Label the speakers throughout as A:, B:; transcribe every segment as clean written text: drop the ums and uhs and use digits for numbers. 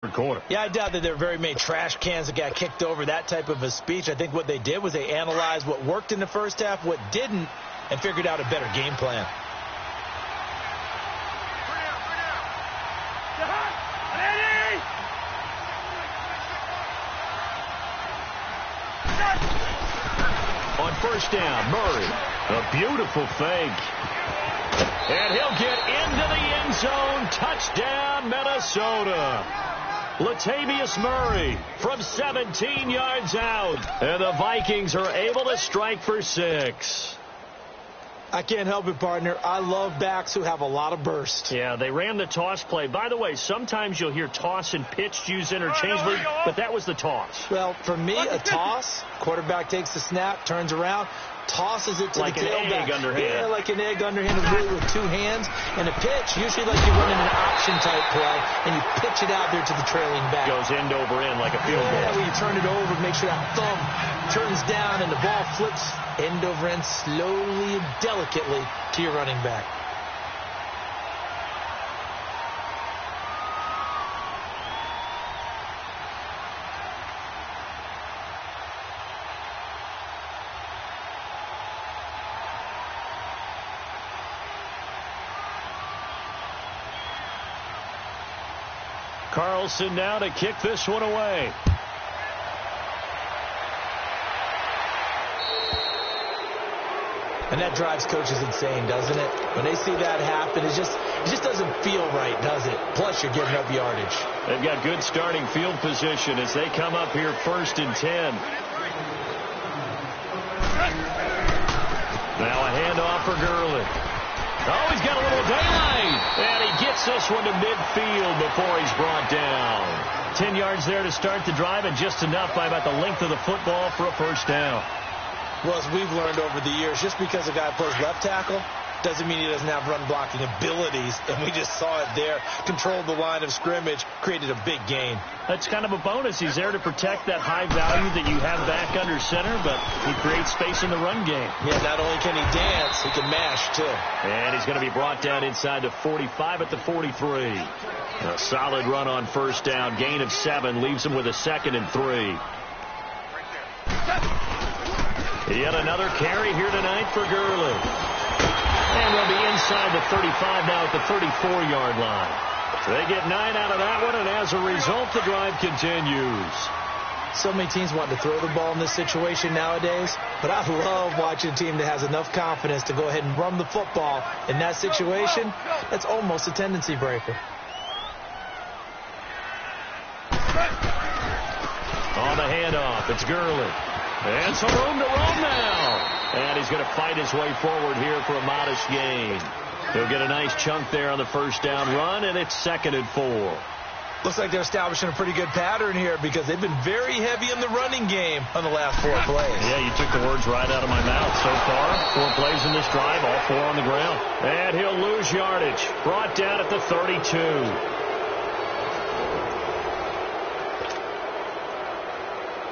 A: quarter.
B: Yeah, I doubt that there are very many trash cans that got kicked over, that type of a speech. I think what they did was they analyzed what worked in the first half, what didn't, and figured out a better game plan.
A: On first down, Murray. A beautiful fake. And he'll get into the end zone. Touchdown, Minnesota. Latavius Murray from 17 yards out. And the Vikings are able to strike for 6.
B: I can't help it, partner. I love backs who have a lot of burst.
A: Yeah, they ran the toss play. By the way, sometimes you'll hear toss and pitch used interchangeably, but that was the toss.
B: Well, for me, a toss, quarterback takes the snap, turns around, tosses it to
A: like
B: the tailback.
A: Like an egg underhand.
B: Yeah, like an egg underhand, really with 2 hands. And a pitch, usually like you're running an option-type play, and you pitch it out there to the trailing back.
A: Goes end over end like a field goal.
B: Yeah, when you turn it over, make sure that thumb turns down and the ball flips end over end slowly and delicately to your running back.
A: Carlson now to kick this one away.
B: And that drives coaches insane, doesn't it? When they see that happen, it just doesn't feel right, does it? Plus, you're giving up yardage.
A: They've got good starting field position as they come up here 1st and 10. Now a handoff for Gurley. Oh, he's got a little daylight. And he gets this one to midfield before he's brought down. 10 yards there to start the drive, and just enough by about the length of the football for a first down.
B: Well, as we've learned over the years, just because a guy plays left tackle doesn't mean he doesn't have run-blocking abilities. And we just saw it there. Controlled the line of scrimmage, created a big gain.
A: That's kind of a bonus. He's there to protect that high value that you have back under center, but he creates space in the run game.
B: Yeah, not only can he dance, he can mash, too.
A: And he's going to be brought down inside the 45 at the 43. A solid run on first down. Gain of 7 leaves him with a 2nd and 3. Yet another carry here tonight for Gurley. And they'll be inside the 35 now at the 34-yard line. They get 9 out of that one, and as a result, the drive continues.
B: So many teams want to throw the ball in this situation nowadays, but I love watching a team that has enough confidence to go ahead and run the football in that situation. That's almost a tendency breaker.
A: On the handoff, it's Gurley. And some room to roam now. And he's going to fight his way forward here for a modest gain. He'll get a nice chunk there on the first down run, and it's 2nd and 4.
B: Looks like they're establishing a pretty good pattern here because they've been very heavy in the running game on the last 4 plays.
A: Yeah, you took the words right out of my mouth. So far, 4 plays in this drive, all 4 on the ground. And he'll lose yardage. Brought down at the 32.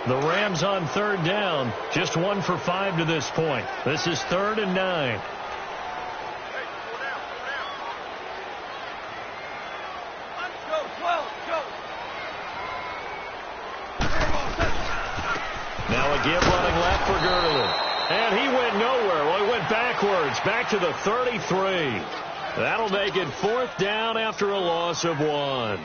A: The Rams on 3rd down. Just 1 for 5 to this point. This is 3rd and 9. Now a give running left for Gurley. And he went nowhere. Well, he went backwards. Back to the 33. That'll make it 4th down after a loss of 1.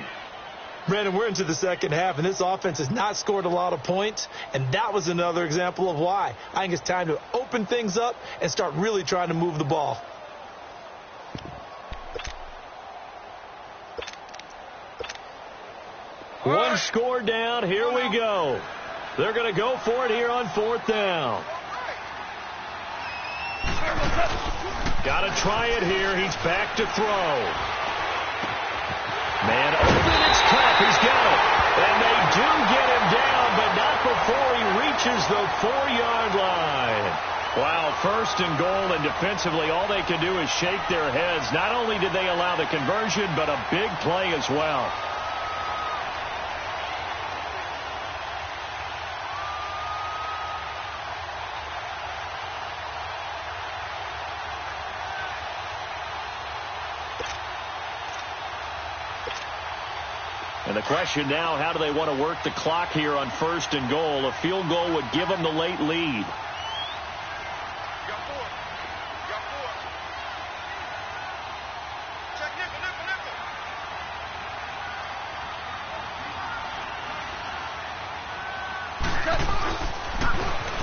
B: Brandon, we're into the second half, and this offense has not scored a lot of points, and that was another example of why. I think it's time to open things up and start really trying to move the ball.
A: One score down. Here we go. They're going to go for it here on 4th down. Got to try it here. He's back to throw. Man open, it's tough. He's got it. And they do get him down, but not before he reaches the 4-yard line. Wow, 1st and goal, and defensively all they can do is shake their heads. Not only did they allow the conversion, but a big play as well. And the question now, how do they want to work the clock here on 1st and goal? A field goal would give them the late lead.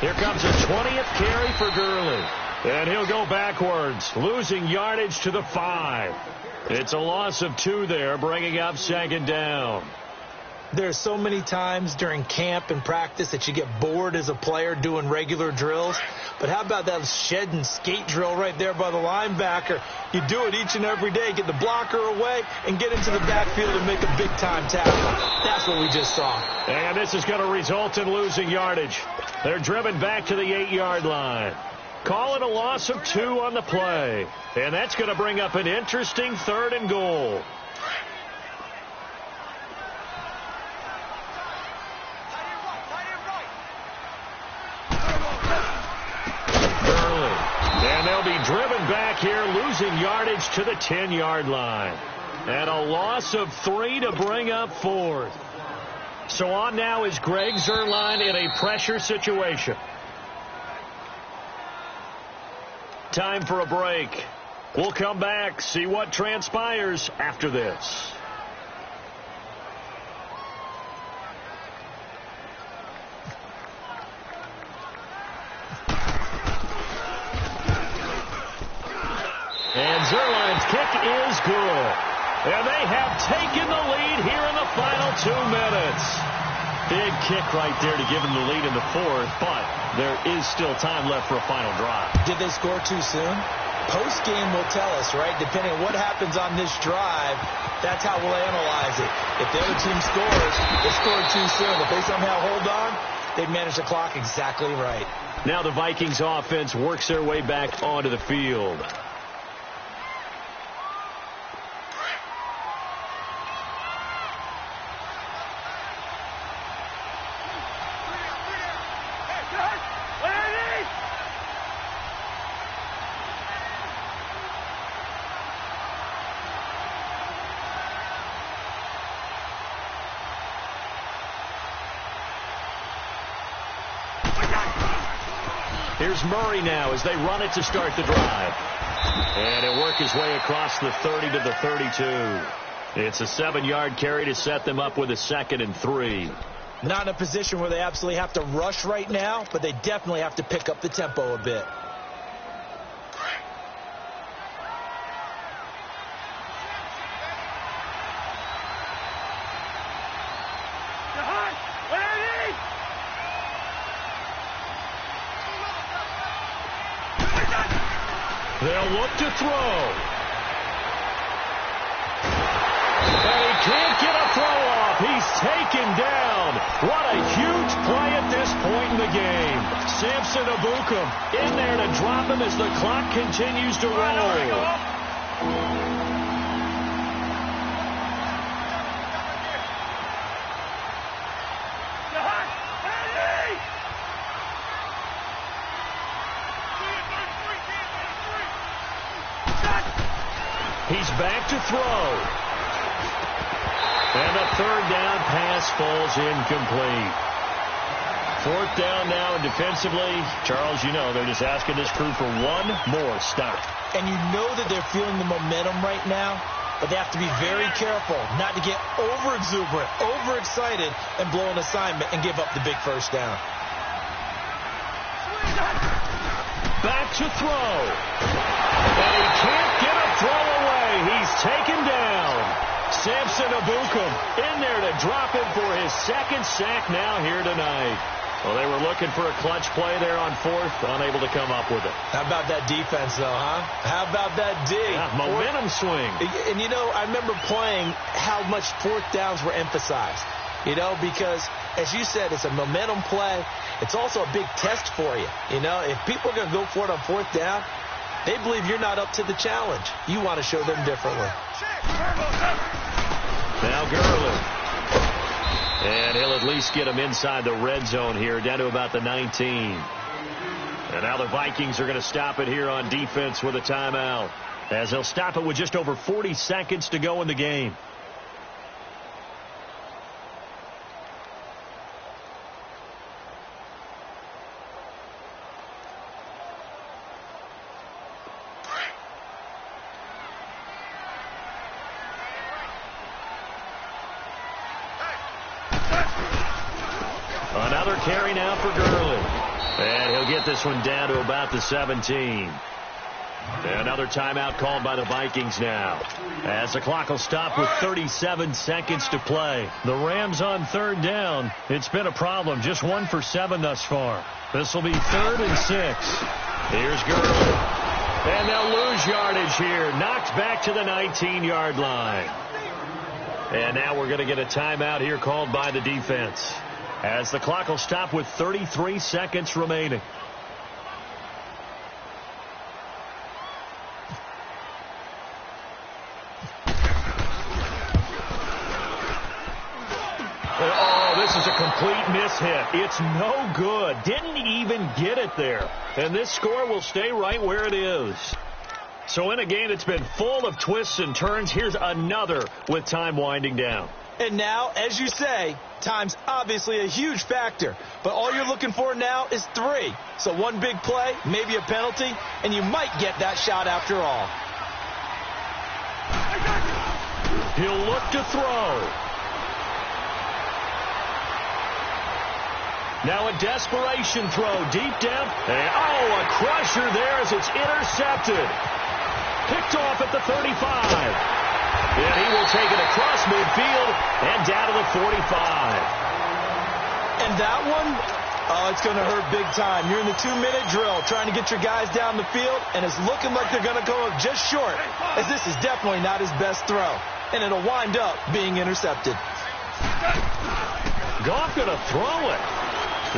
A: Here comes a 20th carry for Gurley. And he'll go backwards, losing yardage to the 5. It's a loss of 2 there, bringing up 2nd down.
B: There's so many times during camp and practice that you get bored as a player doing regular drills. But how about that shed and skate drill right there by the linebacker? You do it each and every day. Get the blocker away and get into the backfield and make a big-time tackle. That's what we just saw.
A: And this is going to result in losing yardage. They're driven back to the 8-yard line. Call it a loss of 2 on the play. And that's going to bring up an interesting 3rd and goal. And they'll be driven back here, losing yardage to the 10-yard line. And a loss of 3 to bring up 4th. So on now is Greg Zuerlein in a pressure situation. Time for a break. We'll come back, see what transpires after this. And Zuerlein's kick is good. And they have taken the lead here in the final 2 minutes. Big kick right there to give them the lead in the 4th, but there is still time left for a final drive.
B: Did they score too soon? Post-game will tell us, right? Depending on what happens on this drive, that's how we'll analyze it. If the other team scores, they scored too soon. If they somehow hold on, they manage the clock exactly right.
A: Now the Vikings offense works their way back onto the field. Here's Murray now as they run it to start the drive. And it'll work his way across the 30 to the 32. It's a 7-yard carry to set them up with a 2nd and 3.
B: Not in a position where they absolutely have to rush right now, but they definitely have to pick up the tempo a bit.
A: They'll look to throw. And he can't get a throw off. He's taken down. What a huge play at this point in the game. Samson Ebukam in there to drop him as the clock continues to roll. He's back to throw. And the 3rd down pass falls incomplete. 4th down now, and defensively, Charles, you know, they're just asking this crew for one more stop.
B: And you know that they're feeling the momentum right now, but they have to be very careful not to get over-exuberant, over-excited, and blow an assignment and give up the big 1st down.
A: Back to throw. And he can't get a throw away. He's taken down. Samson Ebukam in there to drop him for his 2nd sack now here tonight. Well, they were looking for a clutch play there on 4th, unable to come up with it.
B: How about that defense, though, huh? How about that D?
A: Yeah, momentum swing.
B: And, you know, I remember playing how much 4th downs were emphasized. You know, because, as you said, it's a momentum play. It's also a big test for you. You know, if people are going to go for it on 4th down, they believe you're not up to the challenge. You want to show them differently.
A: Now Gurley. And he'll at least get him inside the red zone here, down to about the 19. And now the Vikings are going to stop it here on defense with a timeout, as they'll stop it with just over 40 seconds to go in the game. Another carry now for Gurley. And he'll get this one down to about the 17. Another timeout called by the Vikings now, as the clock will stop with 37 seconds to play. The Rams on third down. It's been a problem. Just 1 for 7 thus far. This will be 3rd and 6. Here's Gurley. And they'll lose yardage here. Knocked back to the 19-yard line. And now we're going to get a timeout here called by the defense, as the clock will stop with 33 seconds remaining. Oh, this is a complete mishit. It's no good. Didn't even get it there. And this score will stay right where it is. So in a game that's been full of twists and turns, here's another with time winding down.
B: And now, as you say, time's obviously a huge factor. But all you're looking for now is 3. So one big play, maybe a penalty, and you might get that shot after all.
A: He'll look to throw. Now a desperation throw deep down. And, a crusher there as it's intercepted. Picked off at the 35. And he will take it across midfield and down to the 45.
B: And that one, it's going to hurt big time. You're in the 2-minute drill trying to get your guys down the field, and it's looking like they're going to go up just short, as this is definitely not his best throw. And it'll wind up being intercepted.
A: Goff going to throw it.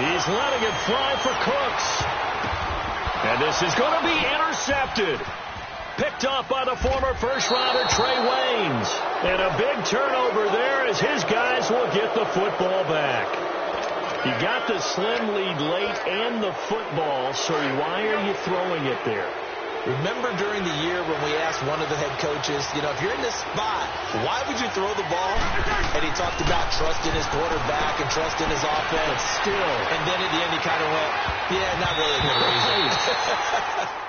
A: He's letting it fly for Cooks. And this is going to be intercepted. Picked off by the former first-rounder Trey Waynes. And a big turnover there as his guys will get the football back. He got the slim lead late and the football, so why are you throwing it there?
B: Remember during the year when we asked one of the head coaches, if you're in this spot, why would you throw the ball? And he talked about trusting his quarterback and trusting his offense.
A: But still.
B: And then at the end he kind of went, yeah, not really a good reason.